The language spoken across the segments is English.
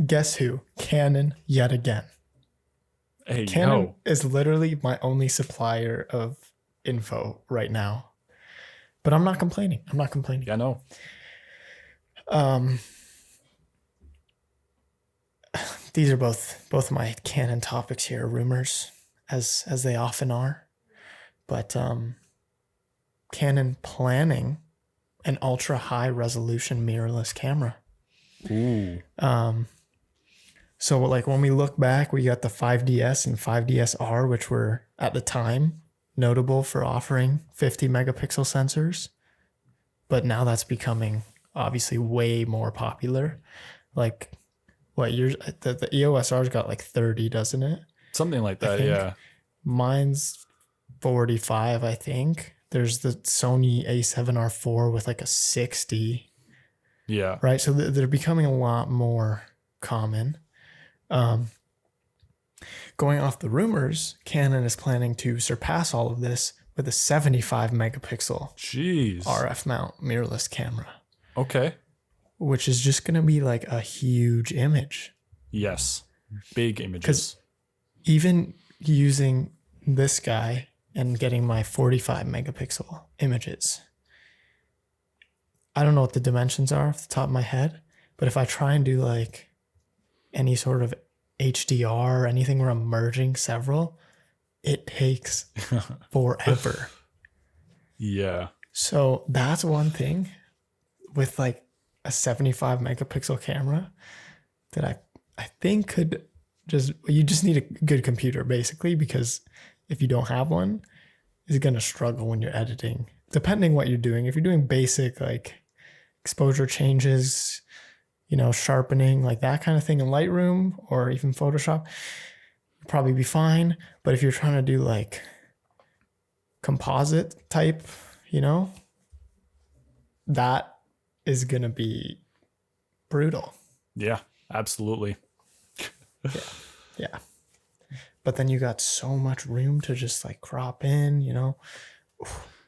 Guess who? Canon yet again. Hey, Canon is literally my only supplier of info right now. But I'm not complaining. Yeah, no. These are both my Canon topics here, rumors, as they often are. But Canon planning an ultra-high resolution mirrorless camera. Ooh. So like when we look back, we got the 5DS and 5DSR, which were at the time notable for offering 50 megapixel sensors. But now that's becoming obviously way more popular. Like what years the EOSR's got like 30, doesn't it? Something like that, yeah. Mine's 45, I think. There's the Sony A7R4 with like a 60. Yeah. Right. So they're becoming a lot more common. Going off the rumors, Canon is planning to surpass all of this with a 75 megapixel RF mount mirrorless camera. Okay. Which is just going to be like a huge image. Yes. Big images. Because even using this guy and getting my 45 megapixel images, I don't know what the dimensions are off the top of my head, but if I try and do like any sort of HDR or anything where I'm merging several, it takes forever. Yeah. So that's one thing with like a 75 megapixel camera that I think could you just need a good computer basically, because if you don't have one, it's going to struggle when you're editing, depending what you're doing. If you're doing basic like exposure changes, sharpening, like that kind of thing in Lightroom or even Photoshop, you'll probably be fine. But if you're trying to do like composite type, that is going to be brutal. Yeah, absolutely. Yeah. But then you got so much room to just like crop in,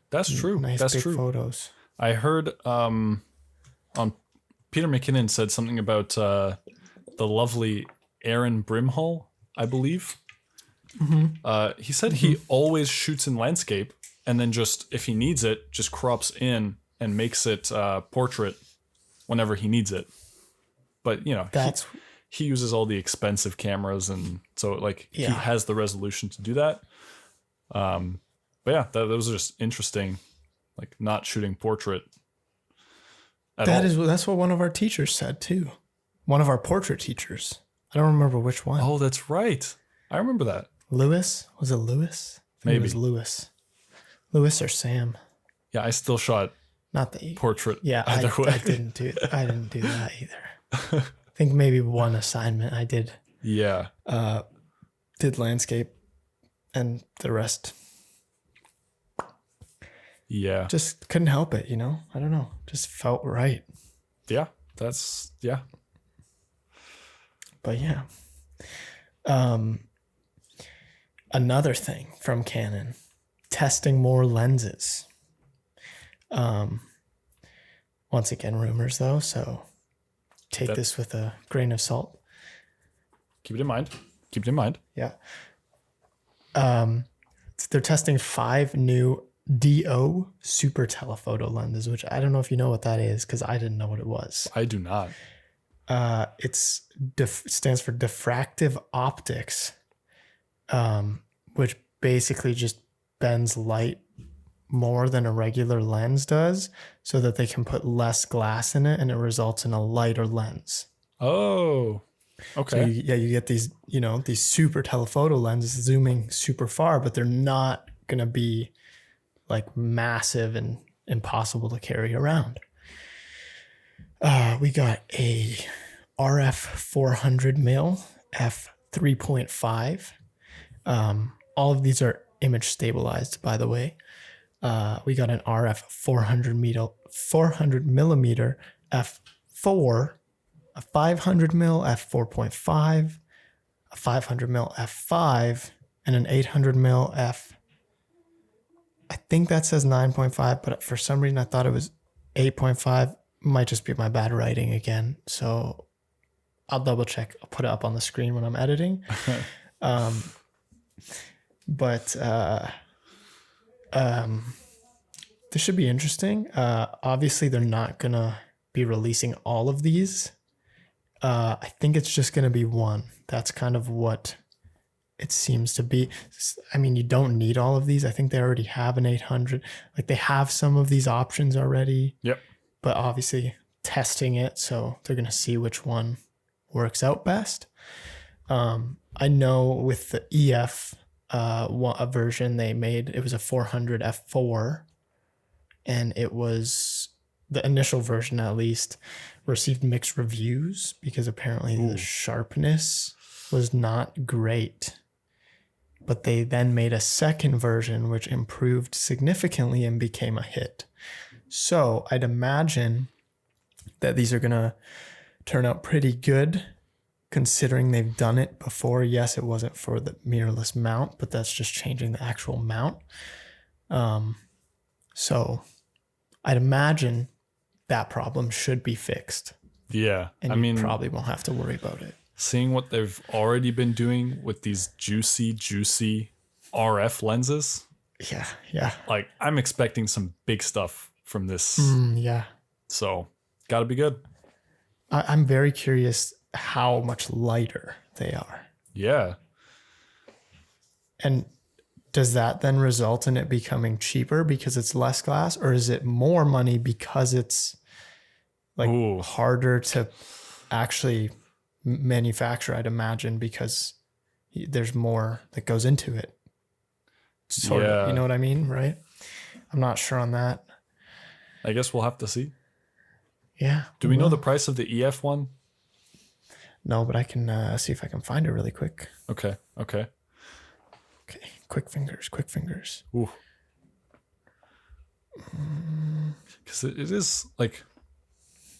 That's true. Nice That's big true. photos. I heard on Peter McKinnon said something about the lovely Aaron Brimhall, I believe. Mm-hmm. He said he always shoots in landscape and then just, if he needs it, just crops in and makes it portrait whenever he needs it. But, he uses all the expensive cameras, and so like he has the resolution to do that. But yeah, those are just interesting, like not shooting portrait. That's what one of our teachers said too. One of our portrait teachers. I don't remember which one. Oh, that's right. I remember that. Lewis? Was it Lewis? Maybe. It was Lewis. Lewis or Sam. Yeah, I still shot not the portrait. Yeah, either way. I didn't do that either. I think maybe one assignment I did. Yeah. Did landscape and the rest. Yeah. Just couldn't help it, I don't know. Just felt right. Yeah. But yeah. Another thing from Canon, testing more lenses. Once again, rumors though, so take this with a grain of salt. Keep it in mind. Yeah. They're testing 5 new DO super telephoto lenses, which I don't know if you know what that is, because I didn't know what it was. I do not. It stands for diffractive optics, which basically just bends light more than a regular lens does, so that they can put less glass in it and it results in a lighter lens. Oh, okay. So you get these, these super telephoto lenses zooming super far, but they're not going to be like massive and impossible to carry around. We got a RF 400 mil f3.5. All of these are image stabilized, by the way. We got an RF 400 millimeter f4, a 500 mil f4.5, a 500 mil f5, and an 800 mil f. I think that says 9.5, but for some reason I thought it was 8.5. Might just be my bad writing again. So I'll double check. I'll put it up on the screen when I'm editing. But this should be interesting. Obviously, they're not going to be releasing all of these. I think it's just going to be one. That's kind of what it seems to be. I mean, you don't need all of these. I think they already have an 800. Like they have some of these options already. Yep. But obviously testing it, so they're going to see which one works out best. I know with the EF a version they made, it was a 400 f4, and it was the initial version at least received mixed reviews because apparently the sharpness was not great. But they then made a second version which improved significantly and became a hit. So I'd imagine that these are going to turn out pretty good considering they've done it before. Yes, it wasn't for the mirrorless mount, but that's just changing the actual mount. So I'd imagine that problem should be fixed. Yeah. And you probably won't have to worry about it. Seeing what they've already been doing with these juicy RF lenses. Yeah, yeah. Like, I'm expecting some big stuff from this. Yeah. So, gotta be good. I'm very curious how much lighter they are. Yeah. And does that then result in it becoming cheaper because it's less glass, or is it more money because it's like harder to actually manufacture, I'd imagine, because there's more that goes into it. Sort of, you know what I mean, right? I'm not sure on that. I guess we'll have to see. Yeah. Do we know the price of the EF one? No, but I can see if I can find it really quick. Okay. Quick fingers. Ooh. Because it is like,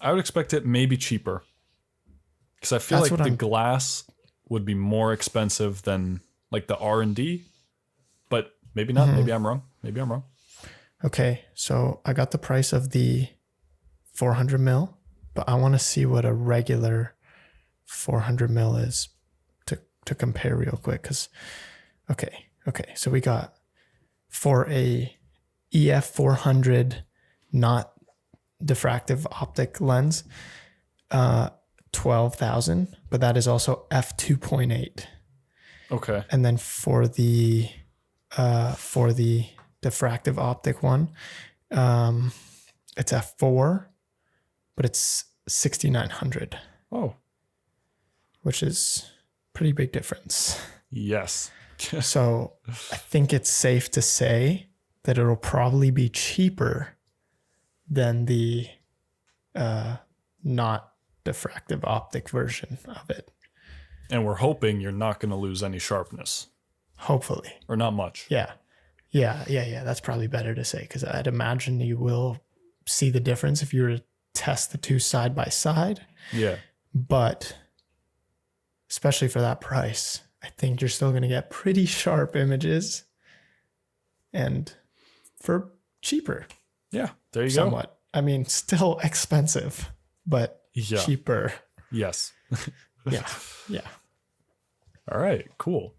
I would expect it maybe cheaper. Because I feel like the glass would be more expensive than like the R&D, but maybe not. Maybe I'm wrong. Okay, so I got the price of the 400 mil, but I want to see what a regular 400 mil is to compare real quick. Because okay, so we got for a EF 400 not diffractive optic lens, 12,000, but that is also f2.8. Okay. And then for the diffractive optic one, it's f4, but it's 6,900. Oh, which is pretty big difference. Yes. So I think it's safe to say that it'll probably be cheaper than the not diffractive optic version of it. And we're hoping you're not going to lose any sharpness. Hopefully. Or not much. Yeah. That's probably better to say, because I'd imagine you will see the difference if you were to test the two side by side. Yeah. But especially for that price, I think you're still going to get pretty sharp images and for cheaper. Yeah, there you somewhat. go. I mean, still expensive, but cheaper. Yes. Yeah. All right, cool.